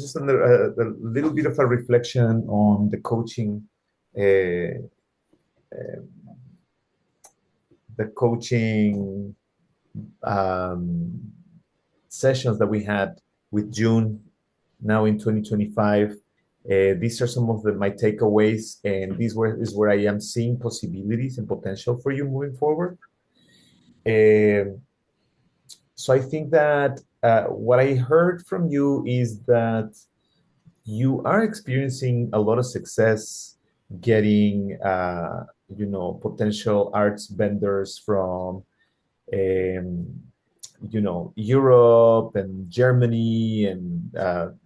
just a little bit of a reflection on the coaching, uh, the coaching um, sessions that we had with June now in 2025. These are some of my takeaways, and is where I am seeing possibilities and potential for you moving forward. So I think that what I heard from you is that you are experiencing a lot of success getting, potential arts vendors from um, Europe and Germany and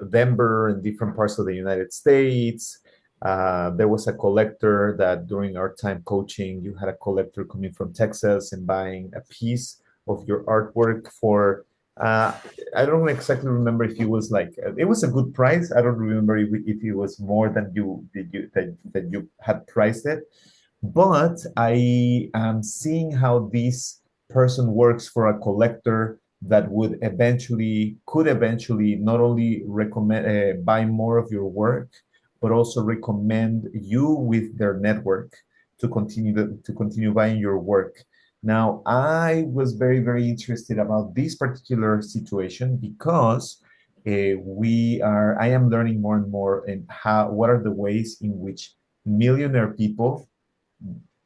Denver and different parts of the United States. There was a collector that during our time coaching, you had a collector coming from Texas and buying a piece of your artwork for, uh, I don't exactly remember if it was like, it was a good price. I don't remember if it was more than that you had priced it. But I am seeing how this person works for a collector that could eventually not only recommend buy more of your work, but also recommend you with their network to continue buying your work. Now, I was very, very interested about this particular situation because I am learning more and more in what are the ways in which millionaire people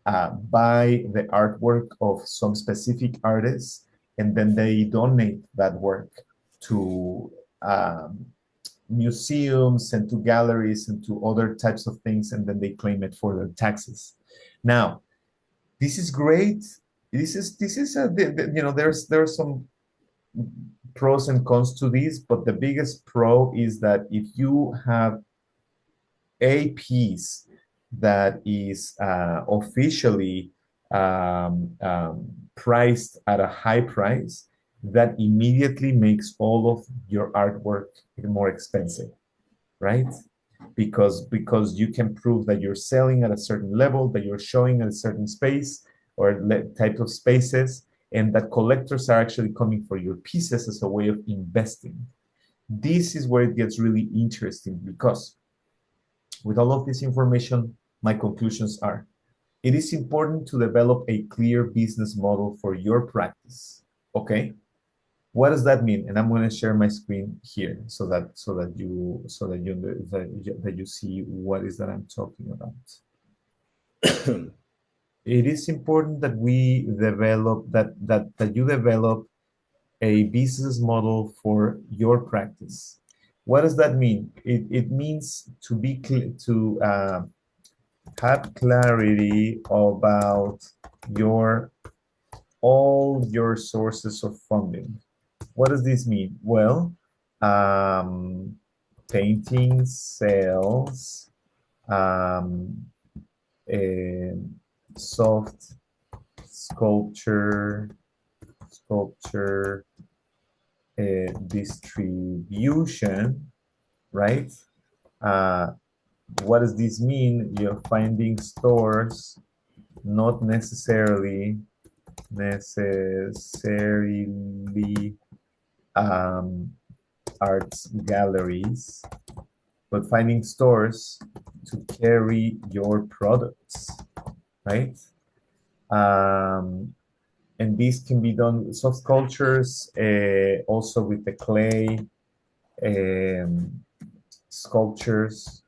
buy the artwork of some specific artists, and then they donate that work to museums and to galleries and to other types of things, and then they claim it for their taxes. Now, this is great. There's some pros and cons to this, but the biggest pro is that if you have a piece that is officially priced at a high price, that immediately makes all of your artwork more expensive, right? Because you can prove that you're selling at a certain level, that you're showing at a certain space or type of spaces, and that collectors are actually coming for your pieces as a way of investing. This is where it gets really interesting because with all of this information, my conclusions are it is important to develop a clear business model for your practice. Okay? What does that mean? And I'm going to share my screen here so that you see what is that I'm talking about. It is important that we develop that you develop a business model for your practice. What does that mean? It means to be to have clarity about all your sources of funding. What does this mean? Well, painting, sales, soft sculpture, distribution, right? What does this mean? You're finding stores, not necessarily arts galleries, but finding stores to carry your products, right? And these can be done soft sculptures, also with the clay sculptures.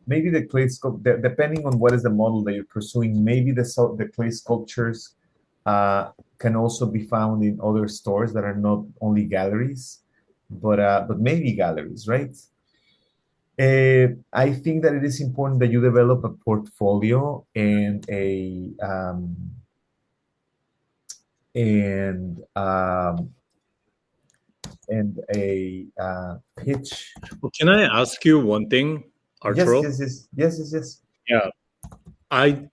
Maybe the clay sculpture, depending on what is the model that you're pursuing, maybe the clay sculptures can also be found in other stores that are not only galleries, but maybe galleries, right? I think that it is important that you develop a portfolio and a pitch. Well, can I ask you one thing, Arturo? Yes. Yeah, I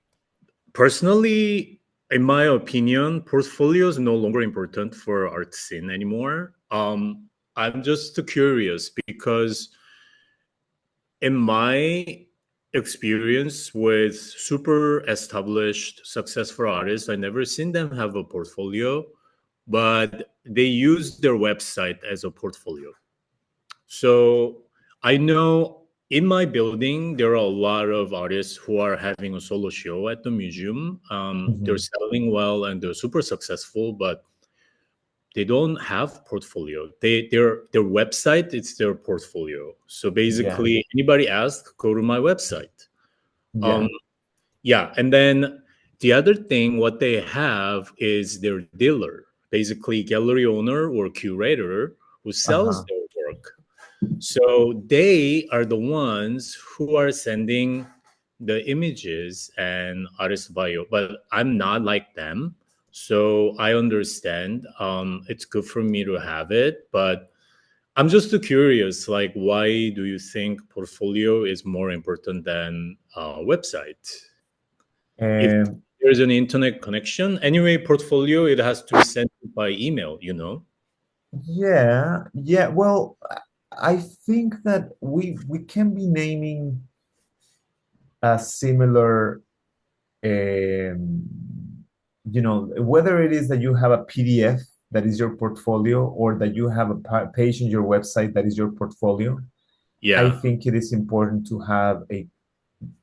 personally, in my opinion, portfolio is no longer important for art scene anymore. I'm just curious because in my experience with super established, successful artists, I never seen them have a portfolio, but they use their website as a portfolio. So I know in my building there are a lot of artists who are having a solo show at the museum. They're Mhm. selling well and they're super successful, but they don't have portfolio. Their website, it's their portfolio. So Yeah, basically, anybody asks, go to my website. Um, yeah, yeah, and then the other thing, what they have is their dealer, basically gallery owner or curator who sells uh-huh. their work. So they are the ones who are sending the images and artist bio, but I'm not like them. So I understand. It's good for me to have it, but I'm just curious. Like, why do you think portfolio is more important than website? If And there's an internet connection, anyway, portfolio it has to be sent by email. yeah, yeah. Well, I think that we can be naming a similar, um, whether it is that you have a PDF that is your portfolio or that you have a page in your website that is your portfolio. I Yeah, think it is important to have a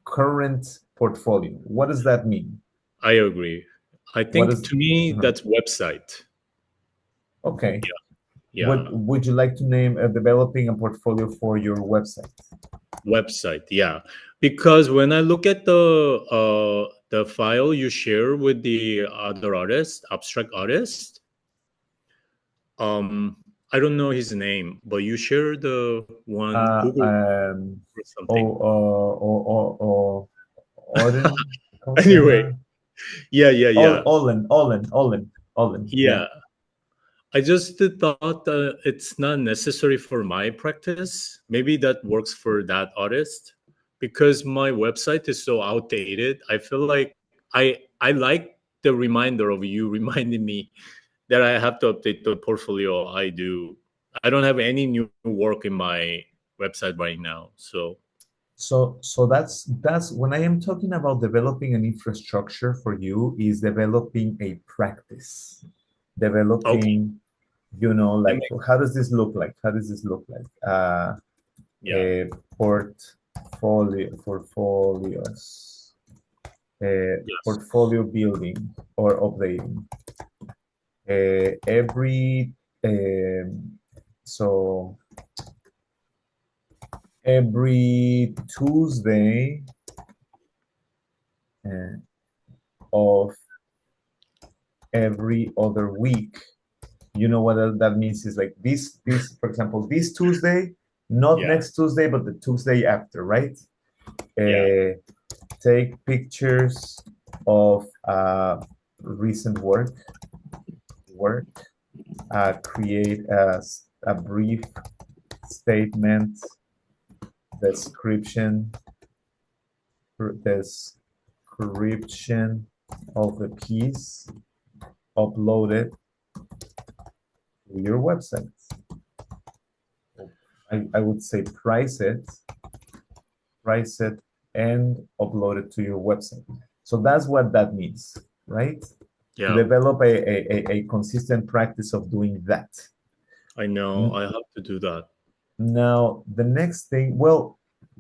current portfolio. What does that mean? I agree. I What think is, to me uh-huh. that's website. Okay. Yeah, Would you like to name developing a portfolio for your website? website. Yeah, because when I look at the file you share with the other artist, abstract artist, I don't know his name, but you share the one Uh, Google um, or something. o, Oren, ¿cómo se Anyway, llama? yeah, yeah, yeah, Olin, yeah. yeah. I just thought it's not necessary for my practice. Maybe that works for that artist because my website is so outdated. I feel like I like the reminder of you reminding me that I have to update the portfolio. I do. I don't have any new work in my website right now. So So that's when I am talking about developing an infrastructure for you is developing a practice, okay, developing, that like makes how does this look like? How does this look like? yeah, A portfolios, yes, portfolio building or updating. Every so every Tuesday uh, of every other week. You know what that means is like this for example, this Tuesday, not yeah, next Tuesday, but the Tuesday after, right? yeah, Uh, take pictures of recent work, create a brief statement, description, description of the piece, upload it to your website. I would say price it, and upload it to your website. So that's what that means, right? To yeah. develop a consistent practice of doing that. I know. I have to do that. Now, the next thing, well,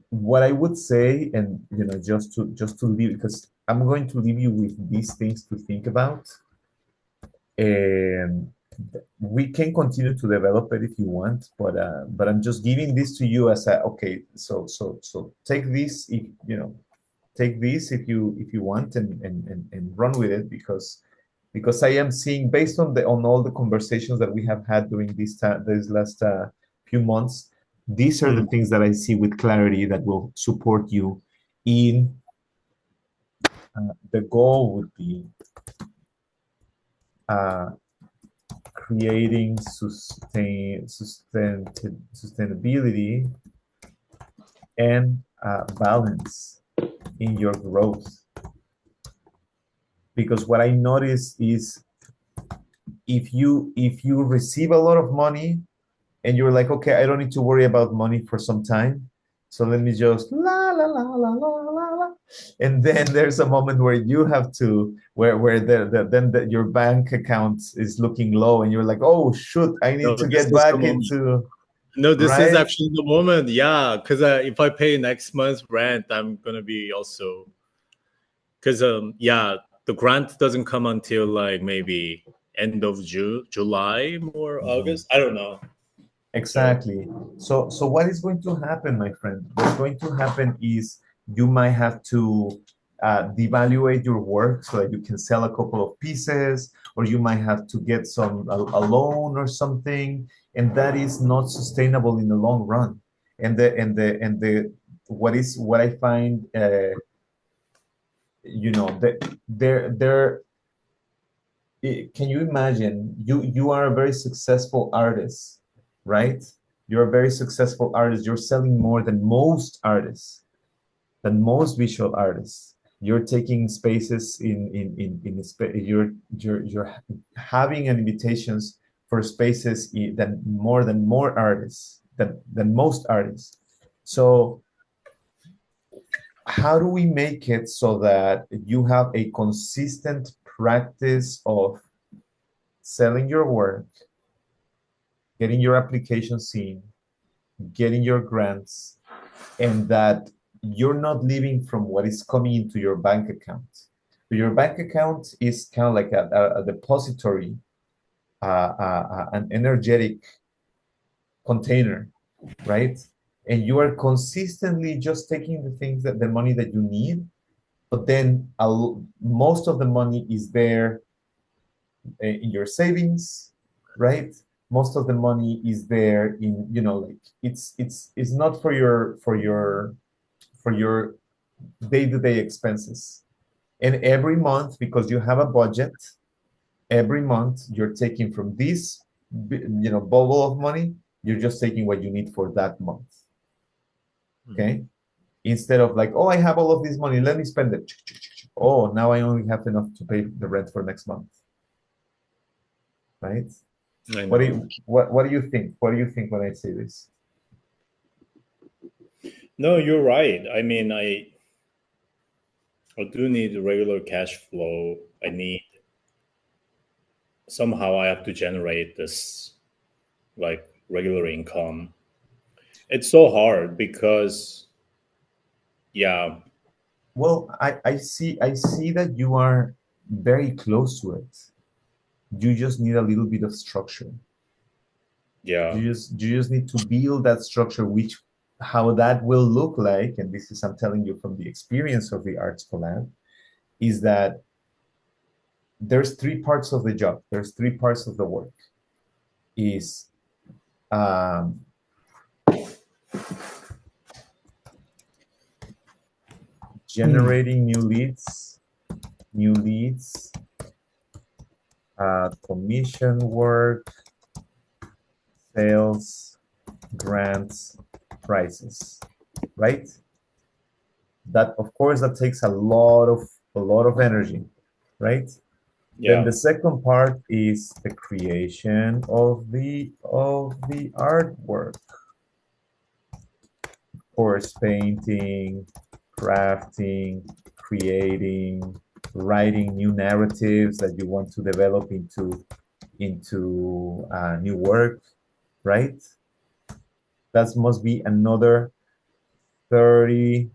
what I would say, and just to leave, because I'm going to leave you with these things to think about. And we can continue to develop it if you want, but I'm just giving this to you as a okay. So take this if take this if you want, and run with it, because I am seeing, based on the on all the conversations that we have had during these last few months, these are the Mm, things that I see with clarity that will support you in the goal would be uh, creating sustainability and balance in your growth. Because what I notice is, if you receive a lot of money and you're like, okay, I don't need to worry about money for some time, so let me just la la la la la la la, and then there's a moment where you have to where your bank account is looking low, and you're like, oh shoot, I no, need to this get is the back moment. into No, this is right? actually the moment. Yeah, because if I pay next month's rent, I'm gonna be also because yeah, the grant doesn't come until like maybe end of July or Mhm. August. I don't know. So Exactly. So what is going to happen, my friend? What's going to happen is you might have to devaluate your work so that you can sell a couple of pieces, or you might have to get a loan or something, and that is not sustainable in the long run. And the what I find, that there can you imagine, you are a very successful artist, right? You're a very successful artist. You're selling more than most artists, than most visual artists. You're taking spaces you're having an invitations for spaces than more artists, than most artists. So how do we make it so that you have a consistent practice of selling your work, getting your application seen, getting your grants, and that you're not living from what is coming into your bank account? So your bank account is kind of like a depository, an energetic container, right? And you are consistently just taking the things, that the money that you need, but then most of the money is there in your savings, right? Most of the money is there in, like, it's not for your day-to-day expenses. And every month, because you have a budget, every month you're taking from this, bubble of money, you're just taking what you need for that month. Okay. Instead of like, oh, I have all of this money, let me spend it. Oh, now I only have enough to pay the rent for next month, right? I What do know. you what do you think? What do you think when I say this? No, you're right. I mean, I do need regular cash flow. I need somehow I have to generate this like regular income. It's so hard because yeah, Well, I see that you are very close to it. You just need a little bit of structure. yeah, You just need to build that structure, which how that will look like, and this is I'm telling you from the experience of the Arts Collab, is that there's three parts of the job. There's three parts of the work. Is um, generating new leads, commission work, sales, grants, prices, right? That, of course, that takes a lot of energy, right? Then yeah, the second part is the creation of the artwork. Of course, painting, crafting, creating, writing new narratives that you want to develop into new work, right? That must be another 30%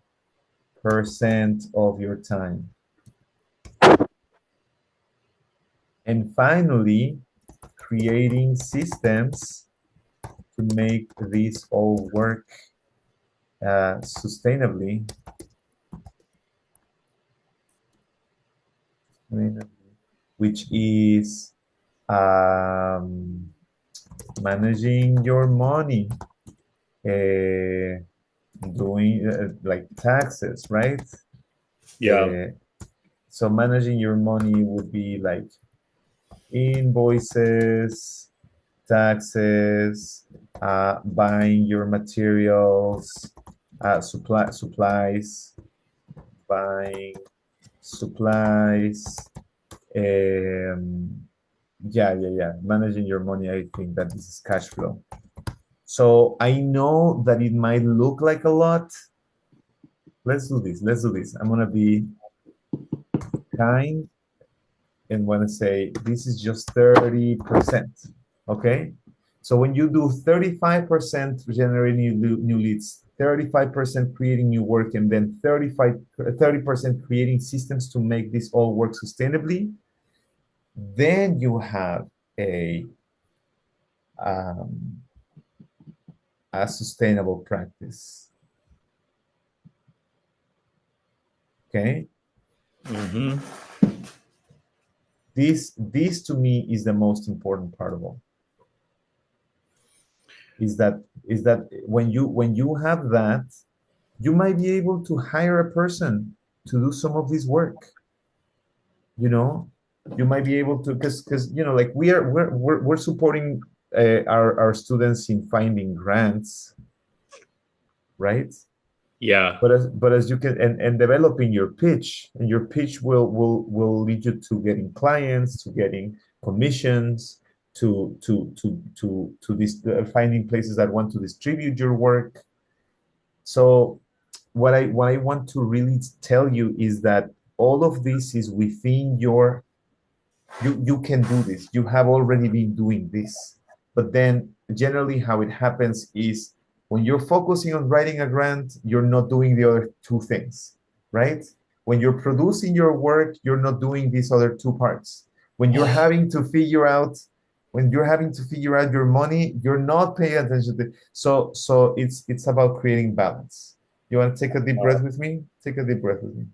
of your time. And finally, creating systems to make this all work sustainably, which is um, managing your money, uh, doing like taxes, right? yeah, Uh, so managing your money would be like invoices, taxes, buying your materials, supplies, buying supplies. Um, yeah. Managing your money, I think that this is cash flow. So I know that it might look like a lot. Let's do this. Let's do this. I'm gonna be kind and want to say this is just 30%. Okay? So when you do 35% generating new leads, 35% creating new work, and then 30% creating systems to make this all work sustainably, then you have a um, a sustainable practice. Okay, Mm-hmm. this to me is the most important part of all. Is that when you have that, you might be able to hire a person to do some of this work. You know, you might be able to, because like we're supporting our students in finding grants, right? Yeah. But as you can, and developing your pitch, and your pitch will lead you to getting clients, to getting commissions, to this, finding places that want to distribute your work. So what I want to really tell you is that all of this is within your, you can do this. You have already been doing this. But then generally how it happens is when you're focusing on writing a grant, you're not doing the other two things, right? When you're producing your work, you're not doing these other two parts. When you're having to figure out your money, you're not paying attention to. So it's about creating balance. You want to take a deep breath with me? Take a deep breath with me.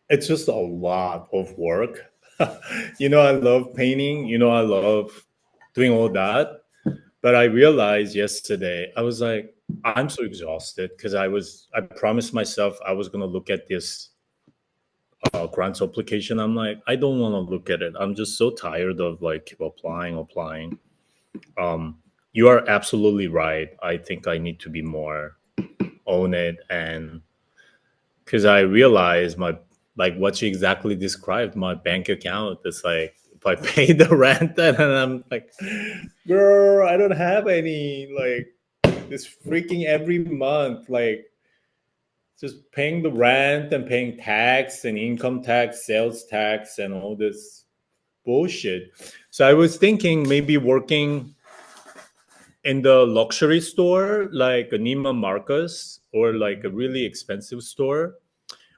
It's just a lot of work. I love painting, I love doing all that. But I realized yesterday, I was like, I'm so exhausted because I promised myself I was going to look at this grants application. I'm like, I don't want to look at it. I'm just so tired of like keep applying. You are absolutely right. I think I need to be more own it, and because I realized my, like what you exactly described, my bank account is like if I pay the rent and I'm like, girl, I don't have any, like this freaking every month, like just paying the rent and paying tax and income tax, sales tax, and all this bullshit. So I was thinking maybe working in the luxury store like a Neiman Marcus or like a really expensive store.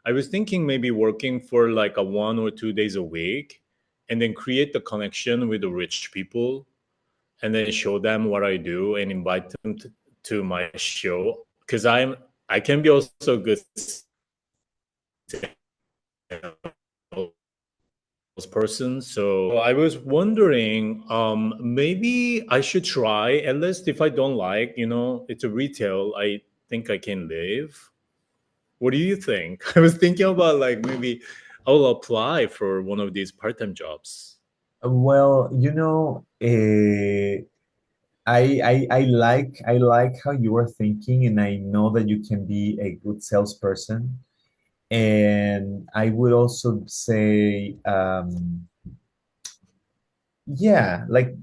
I was thinking maybe working for like a 1 or 2 days a week and then create the connection with the rich people and then show them what I do and invite them to my show because I can be also a good salesperson. So I was wondering, maybe I should try at least if I don't like, it's a retail. I think I can live. What do you think? I was thinking about like maybe I'll apply for one of these part-time jobs. Well, I like how you are thinking, and I know that you can be a good salesperson. And I would also say, yeah, like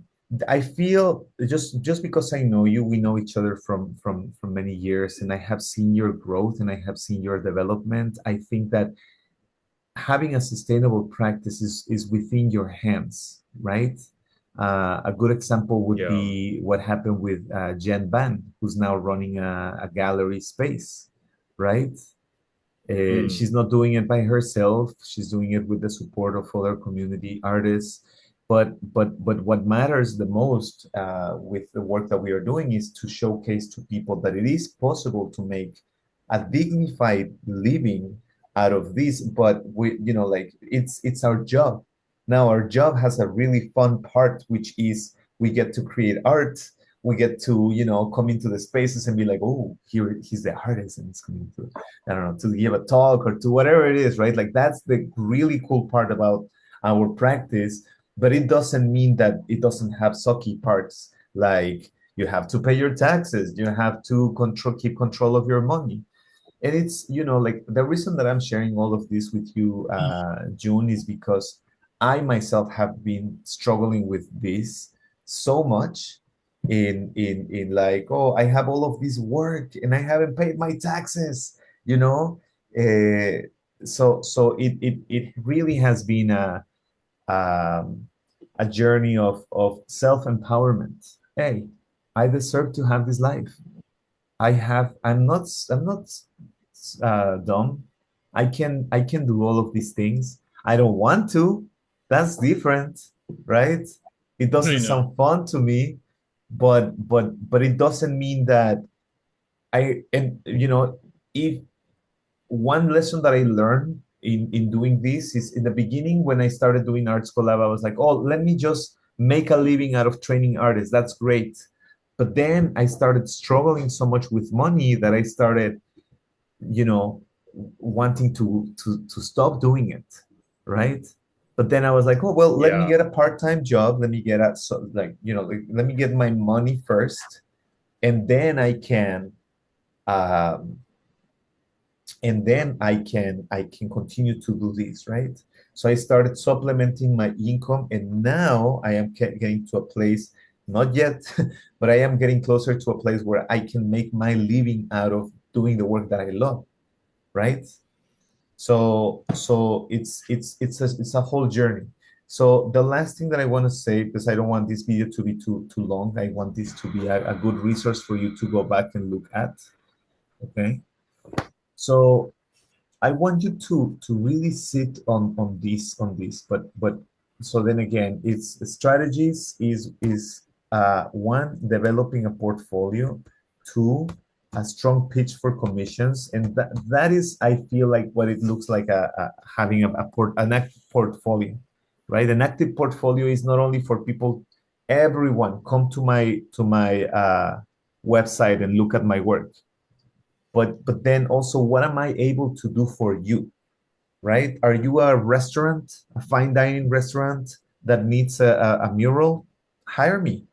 I feel just because I know you, we know each other from many years, and I have seen your growth and I have seen your development. I think that having a sustainable practice is within your hands, right? A good example would Yeah. be what happened with Jen Ban, who's now running a gallery space, right? Mm, She's not doing it by herself. She's doing it with the support of other community artists. But what matters the most with the work that we are doing is to showcase to people that it is possible to make a dignified living out of this. But like it's our job. Now our job has a really fun part, which is we get to create art. We get to come into the spaces and be like, oh, here he's the artist, and it's coming to, I don't know, to give a talk or to whatever it is, right? Like that's the really cool part about our practice, but it doesn't mean that it doesn't have sucky parts. Like you have to pay your taxes, you have to keep control of your money. And it's, like the reason that I'm sharing all of this with you, June, is because I myself have been struggling with this so much in like, oh, I have all of this work and I haven't paid my taxes, you know. Uh, so it really has been a journey of self-empowerment. Hey, I deserve to have this life. I'm not dumb. I can do all of these things. I don't want to. That's different, right? It I doesn't know. sound fun to me, but it doesn't mean that and if one lesson that I learned in doing this is in the beginning when I started doing Arts Collab, I was like, oh, let me just make a living out of training artists. That's great. But then I started struggling so much with money that I started, you know, wanting to stop doing it, right? But then I was like, oh well, let me Yeah. get a part-time job. Let me get a let me get my money first, and then um, I can continue to do this, right? So I started supplementing my income, and now I am getting to a place, not yet, but I am getting closer to a place where I can make my living out of doing the work that I love, right? So it's a whole journey. So the last thing that I want to say, because I don't want this video to be too long, I want this to be a good resource for you to go back and look at. Okay. So I want you to really sit on this, but so then again, it's strategies is one, developing a portfolio, two, a strong pitch for commissions, and that is, I feel like, what it looks like, having an active portfolio, right? An active portfolio is not only for people, everyone come to my website and look at my work, but then also, what am I able to do for you, right? Are you a restaurant, a fine dining restaurant that needs a mural? Hire me.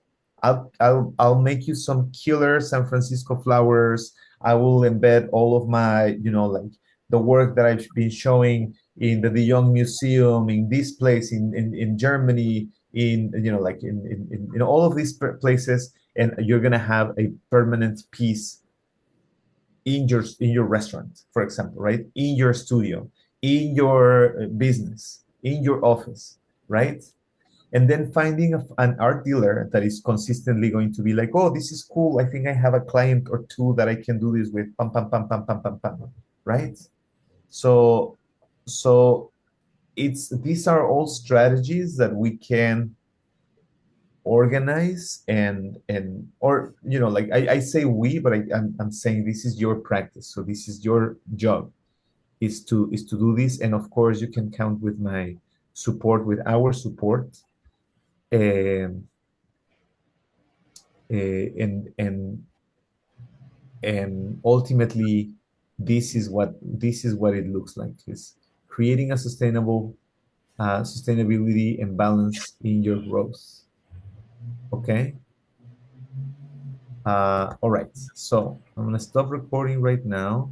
I'll make you some killer San Francisco flowers. I will embed all of my, like the work that I've been showing in the De Young Museum, in this place, in Germany, like in all of these places, and you're gonna have a permanent piece in your restaurant, for example, right? In your studio, in your business, in your office, right? And then finding an art dealer that is consistently going to be like, oh, this is cool. I think I have a client or two that I can do this with. Pam, pam, pam, pam, pam, pam, pam. Right? So, so these are all strategies that we can organize or like I say we, but I'm saying this is your practice. So this is your job, is to do this, and of course you can count with my support, with our support, um, and ultimately this is what it looks like, is creating a sustainability and balance in your growth. Okay. All right, so I'm gonna stop recording right now.